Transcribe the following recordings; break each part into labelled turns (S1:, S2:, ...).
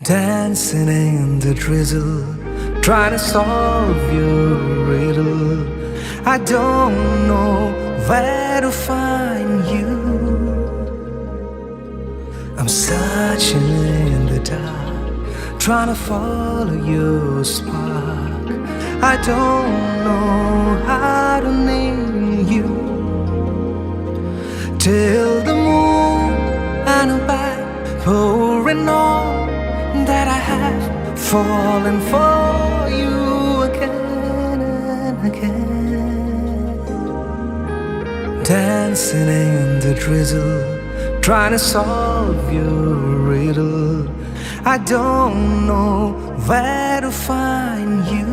S1: Dancing in the drizzle, trying to solve your riddle. I don't know where to find you. I'm searching in the dark, trying to follow your spark. I don't know how to name you. Till the moon and back pouring on that I have fallen for you again and again. Dancing in the drizzle, trying to solve your riddle. I don't know where to find you.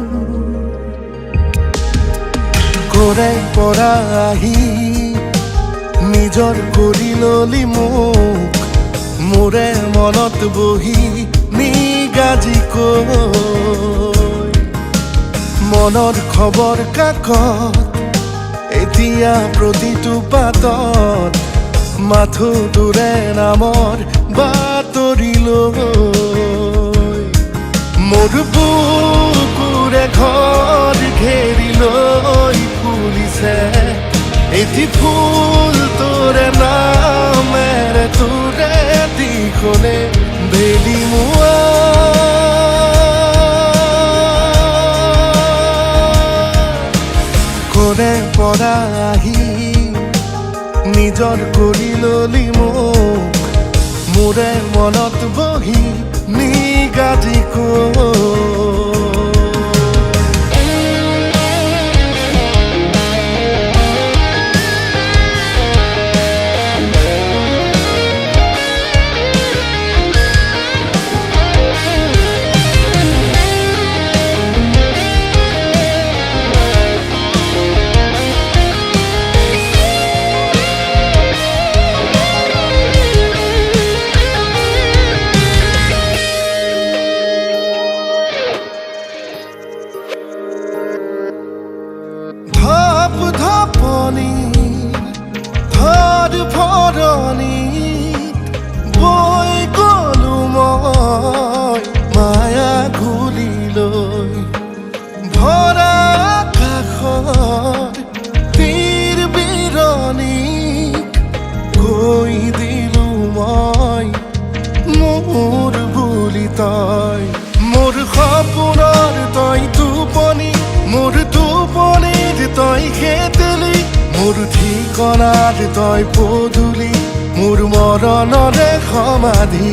S2: Kore porahi nijor koriloli muk more monot bohi নিগাজি কই মনৰ খবৰ কাকত এতিয়া প্ৰতিটো পাতত মাথো তোৰে নামৰ বাতৰি লৈ মোৰ বুকুৰে ঘৰ ঘেৰি লৈ ফুলিছে এটি ফুল তোৰে নামেৰে তোৰে দিখনে বেলি মুৱা কৰে পৰা আহি নিজৰ কৰি ললি মোক মোৰে মনত বহি নিগাজি ধপনি ধৰ ভৰণি বৈ গলো মই মায়া ঘূলি লৈ ভৰা আকাশৰ তীৰ বিৰণিক কৈ দিলো মই মোৰ বুলি তই মোৰ সপোনৰ তই টোপনি মোৰ টোপনিত তই খেতেলি মোৰ ঠিকনাত তই পদূলি মোৰ মৰণৰে সমাধি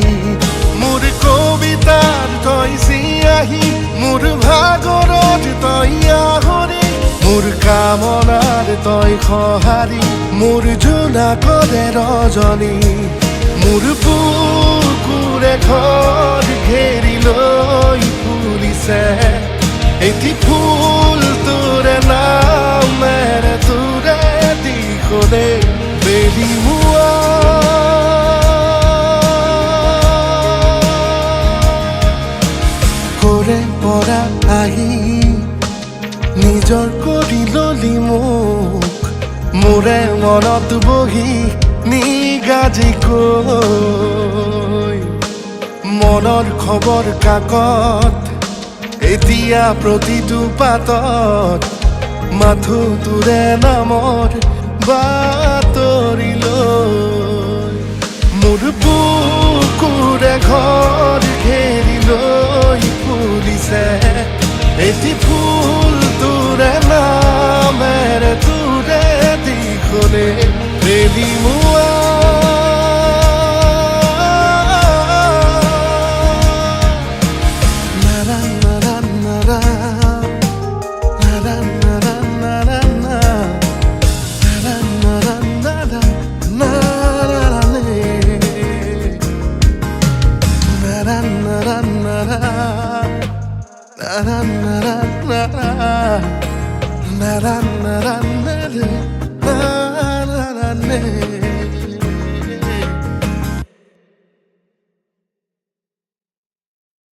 S2: মোৰ কবিতাৰ তই চিয়াহী মোৰ ভাগৰত তই আহৰি মোৰ কামনাৰ তই সঁহাৰি মোৰ জোনাকৰে ৰজনী মোৰ বুকুৰে ঘৰ ঘেৰি লৈ ফুলিছে এটি ফুল তোৰে নামেৰে তোৰে দিখনে বেলি মুৱা কৰে পৰা আহি নিজৰ কৰি ললি মোক মোৰে মনত বহি নিগাজি কৈ মনৰ খবৰ কাকত এতিয়া প্ৰতিটো পাতত মাথো তোৰে নামৰ বাতৰি লৈ মোৰ বুকুৰে ঘৰ ঘেৰি লৈ ফুলিছে এটি ফুল তোৰে নামেৰে তোৰে দিখনে বেলি মুৱা na na na na na na na na na